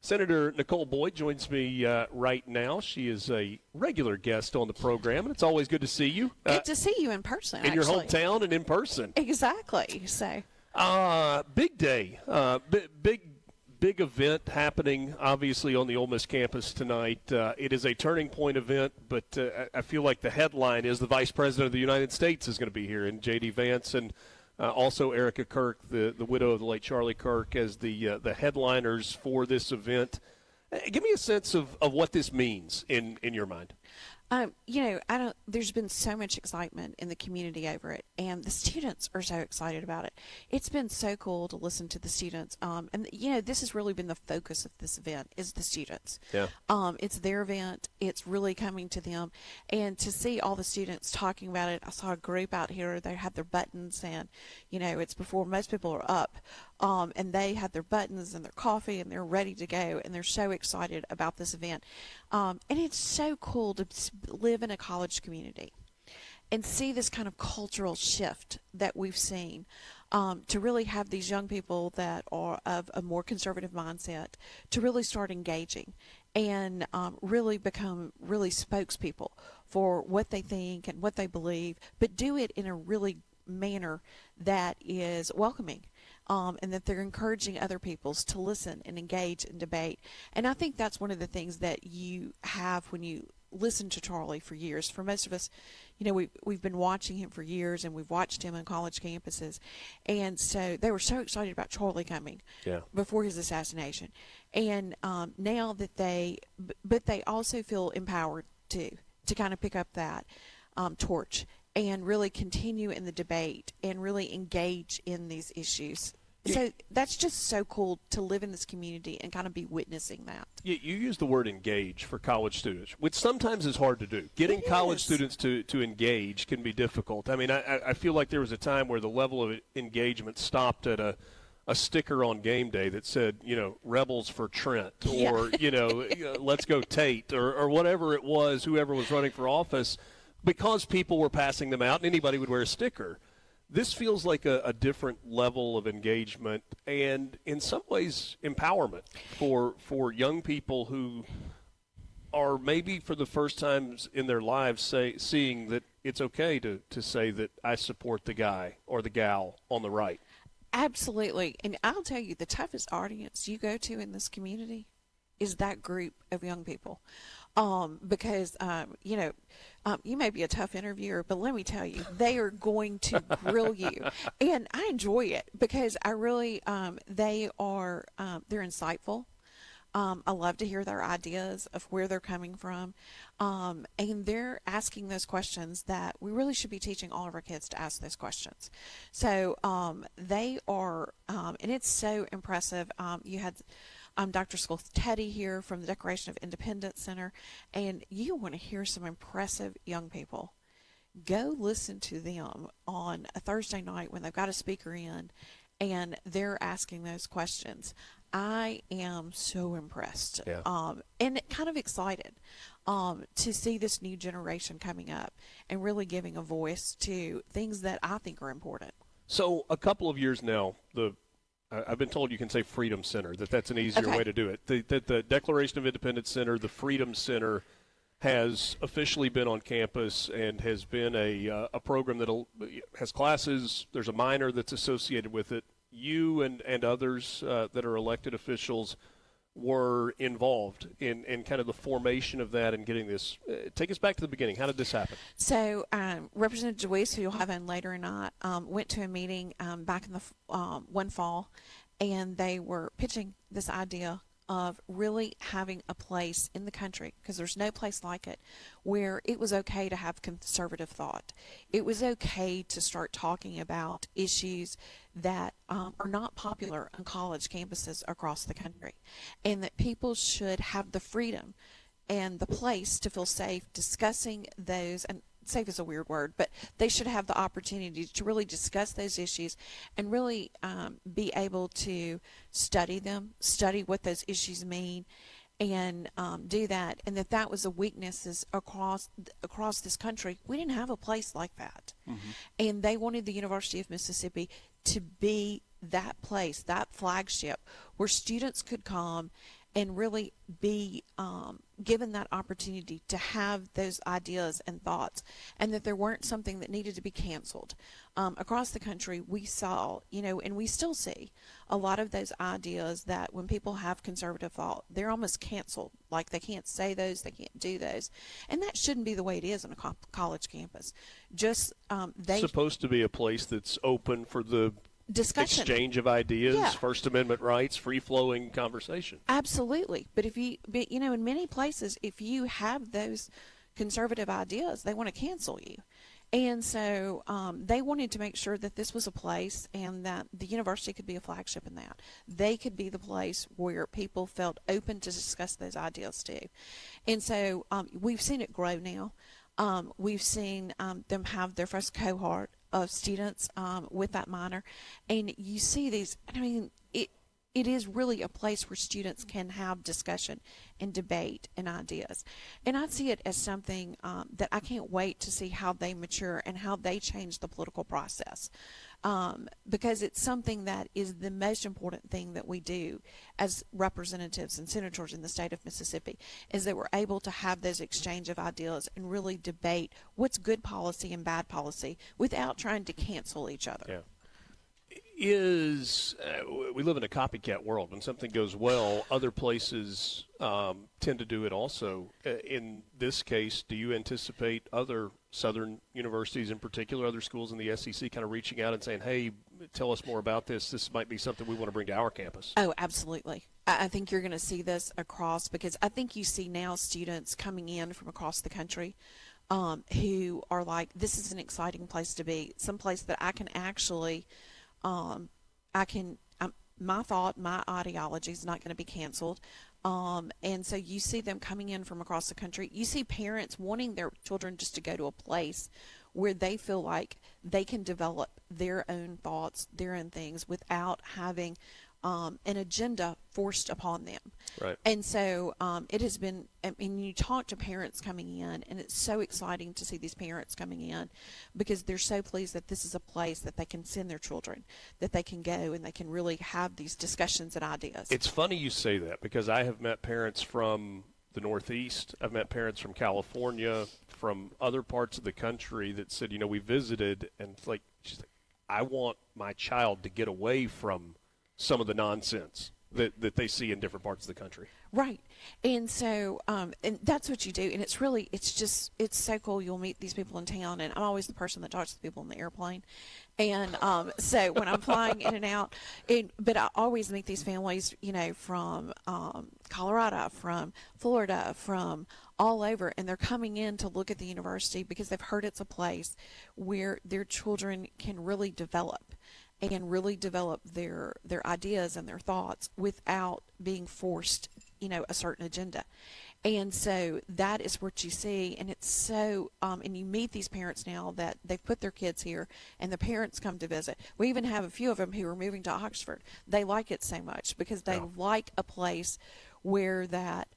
Senator Nicole Boyd joins me right now. She is a regular guest on the program, and it's always good to see you. Good to see you in person, in your hometown and in person. Exactly. So, big day, big event happening, obviously, on the Ole Miss campus tonight. It is a turning point event, but I feel like the headline is the Vice President of the United States is going to be here, and J.D. Vance and also Erika Kirk, the widow of the late Charlie Kirk, as the headliners for this event. Give me a sense of what this means in your mind. There's been so much excitement in the community over it, and the students are so excited about it. It's been so cool to listen to the students. This has really been the focus of this event is the students. Yeah. It's their event. It's really coming to them. And to see all the students talking about it, I saw a group out here. They had their buttons, and, it's before most people are up. And they had their buttons and their coffee, and they're ready to go, and they're so excited about this event. And it's so cool to live in a college community and see this kind of cultural shift that we've seen, to really have these young people that are of a more conservative mindset to really start engaging and really become really spokespeople for what they think and what they believe, but do it in a really manner that is welcoming. And that they're encouraging other peoples to listen and engage and debate. And I think that's one of the things that you have when you listen to Charlie for years. For most of us, we've been watching him for years, and we've watched him on college campuses. And so they were so excited about Charlie coming before his assassination. And now that but they also feel empowered to kind of pick up that torch and really continue in the debate and really engage in these issues. So that's just so cool to live in this community and kind of be witnessing that. You use the word engage for college students, which sometimes is hard to do. Getting college students to engage can be difficult. I mean, I feel like there was a time where the level of engagement stopped at a sticker on game day that said, Rebels for Trent, or, let's go Tate, or whatever it was, whoever was running for office, because people were passing them out and anybody would wear a sticker. This feels like a different level of engagement and, in some ways, empowerment for young people who are maybe for the first times in their lives seeing that it's okay to say that I support the guy or the gal on the right. Absolutely. And I'll tell you, the toughest audience you go to in this community is that group of young people. Because, you may be a tough interviewer, but let me tell you, they are going to grill you. And I enjoy it because I really, they're insightful. I love to hear their ideas of where they're coming from. And they're asking those questions that we really should be teaching all of our kids to ask those questions. So they are, and it's so impressive. You had Dr. Teddy here from the Declaration of Independence Center, and you want to hear some impressive young people. Go listen to them on a Thursday night when they've got a speaker in, and they're asking those questions. I am so impressed and kind of excited to see this new generation coming up and really giving a voice to things that I think are important. So a couple of years now, I've been told you can say Freedom Center, that's an easier way to do it. The Declaration of Independence Center, the Freedom Center, has officially been on campus and has been a program that has classes. There's a minor that's associated with it. You and others that are elected officials were involved in kind of the formation of that and getting this. Take us back to the beginning. How did this happen? So Representative DeWeese, who you'll have in later tonight, went to a meeting back in the one fall, and they were pitching this idea of really having a place in the country, because there's no place like it, where it was okay to have conservative thought. It was okay to start talking about issues that are not popular on college campuses across the country, and that people should have the freedom and the place to feel safe discussing those. And safe is a weird word, but they should have the opportunity to really discuss those issues and really be able to study them, study what those issues mean, and do that. And that was a weakness across this country. We didn't have a place like that. Mm-hmm. And they wanted the University of Mississippi to be that place, that flagship, where students could come and really be given that opportunity to have those ideas and thoughts, and that there weren't something that needed to be canceled. Across the country, we saw, and we still see a lot of those ideas that when people have conservative thought, they're almost canceled. Like they can't say those, they can't do those. And that shouldn't be the way it is on a college campus. Just It's supposed to be a place that's open for the discussion, exchange of ideas, yeah. First Amendment rights, free-flowing conversation. Absolutely. But in many places, if you have those conservative ideas, they want to cancel you. And so they wanted to make sure that this was a place and that the university could be a flagship in that. They could be the place where people felt open to discuss those ideas too. And so we've seen it grow now. We've seen them have their first cohort of students with that minor. And you see these, it is really a place where students can have discussion and debate and ideas. And I see it as something that I can't wait to see how they mature and how they change the political process. Because it's something that is the most important thing that we do as representatives and senators in the state of Mississippi, is that we're able to have those exchange of ideas and really debate what's good policy and bad policy without trying to cancel each other. Yeah. We live in a copycat world. When something goes well, other places tend to do it also. In this case, do you anticipate other southern universities in particular, other schools in the SEC, kind of reaching out and saying, hey, tell us more about this. This might be something we want to bring to our campus? Oh, absolutely. I think you're going to see this across, because I think you see now students coming in from across the country who are like, this is an exciting place to be, some place that I can actually – my thought, my ideology is not going to be canceled. And so you see them coming in from across the country. You see parents wanting their children just to go to a place where they feel like they can develop their own thoughts, their own things, without having an agenda forced upon them. Right. And so it has been, you talk to parents coming in, and it's so exciting to see these parents coming in, because they're so pleased that this is a place that they can send their children, that they can go and they can really have these discussions and ideas. It's funny you say that, because I have met parents from the Northeast. I've met parents from California, from other parts of the country that said, we visited, and it's like, I want my child to get away from some of the nonsense that they see in different parts of the country. Right. And so, and that's what you do. And it's so cool. You'll meet these people in town, and I'm always the person that talks to people in the airplane. And so when I'm flying in and out, but I always meet these families, from Colorado, from Florida, from all over, and they're coming in to look at the university because they've heard it's a place where their children can really develop and really develop their ideas and their thoughts without being forced, a certain agenda. And so that is what you see, and it's so, and you meet these parents now that they've put their kids here, and the parents come to visit. We even have a few of them who are moving to Oxford. They like it so much because they like a place where that,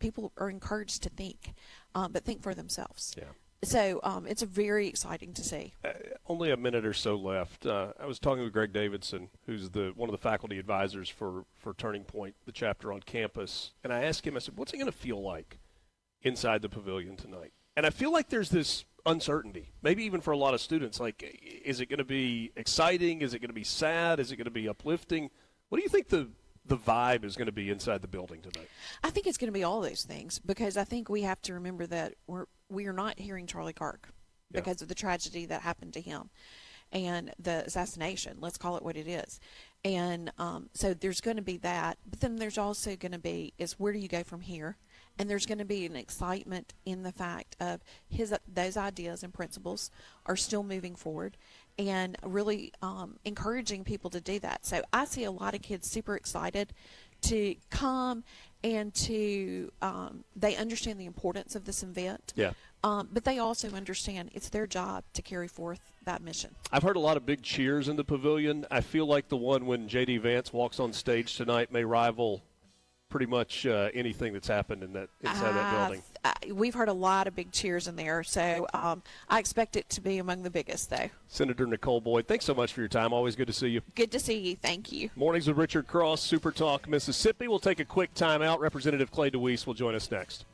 people are encouraged to think, but think for themselves. Yeah. So it's very exciting to see. Only a minute or so left. I was talking with Greg Davidson, who's one of the faculty advisors for Turning Point, the chapter on campus. And I asked him, I said, what's it going to feel like inside the pavilion tonight? And I feel like there's this uncertainty, maybe even for a lot of students. Like, is it going to be exciting? Is it going to be sad? Is it going to be uplifting? What do you think the vibe is going to be inside the building tonight? I think it's going to be all those things, because I think we have to remember that we are not hearing Charlie Kirk because of the tragedy that happened to him and the assassination. Let's call it what it is. And so there's going to be that, but then there's also going to be is where do you go from here? And there's going to be an excitement in the fact of those ideas and principles are still moving forward, and really encouraging people to do that. So I see a lot of kids super excited to come and to they understand the importance of this event. Yeah. But they also understand it's their job to carry forth that mission. I've heard a lot of big cheers in the pavilion. I feel like the one when J.D. Vance walks on stage tonight may rival pretty much anything that's happened inside that building. we've heard a lot of big cheers in there. So I expect it to be among the biggest, though. Senator Nicole Boyd, thanks so much for your time. Always good to see you. Good to see you. Thank you. Mornings with Richard Cross, Super Talk, Mississippi. We'll take a quick time out. Representative Clay DeWeese will join us next.